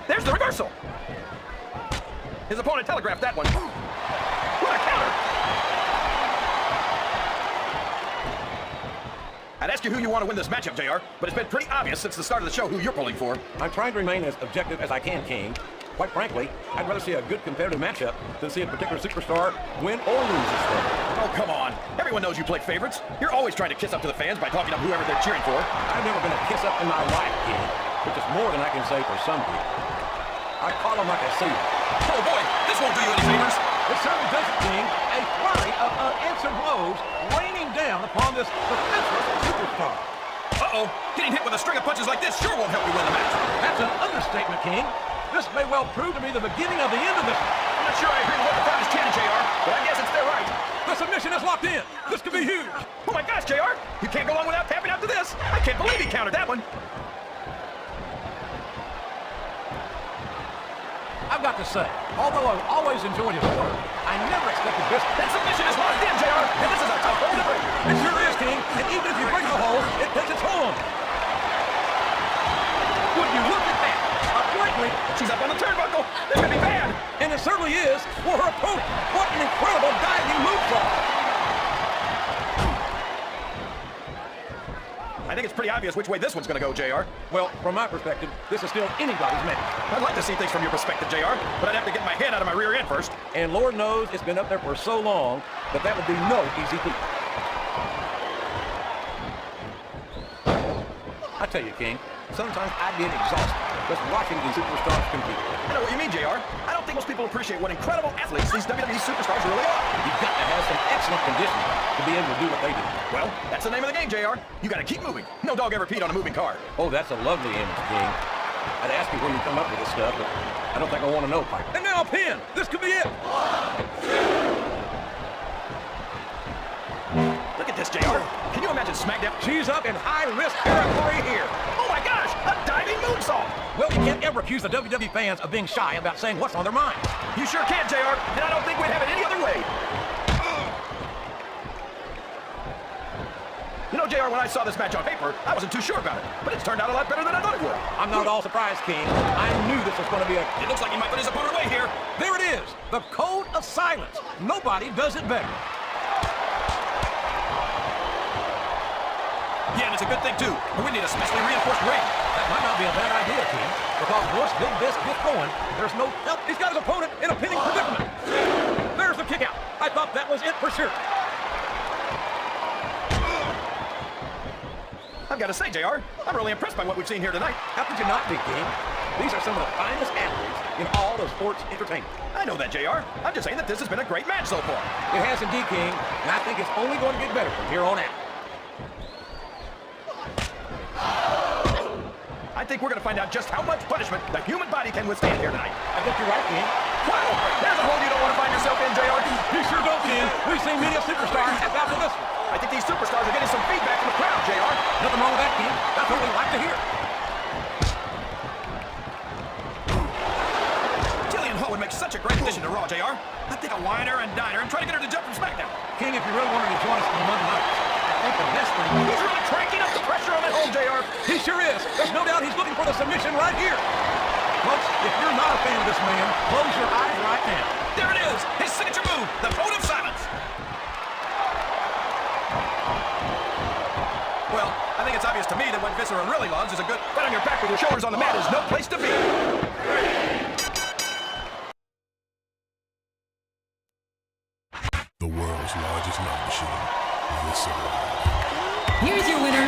There's the reversal. His opponent telegraphed that one. What a counter. I'd ask you who you want to win this matchup, JR, but it's been pretty obvious since the start of the show who you're pulling for. I'm trying to remain as objective as I can, King. Quite frankly, I'd rather see a good competitive matchup than see a particular superstar win or lose this thing. Oh, come on. Everyone knows you play favorites. You're always trying to kiss up to the fans by talking up whoever they're cheering for. I've never been a kiss up in my life, King, which is more than I can say for some people. I call them like I see them. Oh, boy, this won't do you any favors. It certainly doesn't, King. A flurry of unanswered blows raining down upon this defenseless superstar. Uh-oh. Getting hit with a string of punches like this sure won't help you win the match. That's an understatement, King. This may well prove to be the beginning of the end of this. I'm not sure I agree with what the crowd is chanting, JR, but I guess it's their right. The submission is locked in. This could be huge. Oh, my gosh, JR. You can't go on without tapping out to this. I can't believe he countered that one. I've got to say, although I've always enjoyed his work, I never expected this. That submission is locked in, JR, and this is a tough hole to break. It sure is, King, and even if you break the hole, it takes its toll on you. Would you look at that? Quickly, she's up on the turnbuckle. This could be bad. And it certainly is for her opponent. What an incredible diving moonsault. I think it's pretty obvious which way this one's going to go, JR. Well, from my perspective, this is still anybody's match. I'd like to see things from your perspective, JR, but I'd have to get my head out of my rear end first. And Lord knows it's been up there for so long that that would be no easy feat. I tell you, King, sometimes I get exhausted just watching these superstars compete. I know what you mean, JR. I don't think most people appreciate what incredible athletes these WWE superstars really are. You've got to have some excellent conditioning to be able to do what they do. Well, that's the name of the game, JR. You got to keep moving. No dog ever peed on a moving car. Oh, that's a lovely image, King. I'd ask you where you come up with this stuff, but I don't think I want to know, Piper. And now a pin. This could be it. Look at this, JR. Can you imagine SmackDown? She's up in high-risk territory here. Oh, my gosh. A diving moonsault. Well, you can't ever accuse the WWE fans of being shy about saying what's on their minds. You sure can, JR, and I don't think we'd have it any other way. You know, JR, when I saw this match on paper, I wasn't too sure about it, but it's turned out a lot better than I thought it would. I'm not at all surprised, King. I knew this was going to be a... It looks like he might put his opponent away here. There it is, the code of silence. Nobody does it better. Yeah, and it's a good thing, too. We need a specially reinforced ring. That might not be a bad idea, King, because once Big Disc gets going, there's no help. He's got his opponent in a pinning predicament. There's the kick out. I thought that was it for sure. I've got to say, JR, I'm really impressed by what we've seen here tonight. How could you not be, King? These are some of the finest athletes in all of sports entertainment. I know that, JR. I'm just saying that this has been a great match so far. It has indeed, King, and I think it's only going to get better from here on out. I think we're going to find out just how much punishment the human body can withstand here tonight. I think you're right, King. Wow! There's a hole you don't want to find yourself in, JR. You sure don't, King. We've seen many a superstar tap out to this one. I think these superstars are getting some feedback from the crowd, JR. Nothing wrong with that, King. That's what we like to hear. Jillian Ho would make such a great addition to Raw, JR. I'd take a whiner and diner and try to get her to jump from SmackDown. King, if you really wanted to join us on Monday night, I think the best thing... He's really cranking up the pressure on that hole, JR. He sure is. There's no doubt he's looking for the submission right here. Folks, if you're not a fan of this man, close your eyes right now. There it is. His signature move, the code of silence. Well, I think it's obvious to me that what Viscera really loves is a good flat on your back with your shoulders on the mat is no place to be. The world's largest love machine, Viscera. Here's your winner,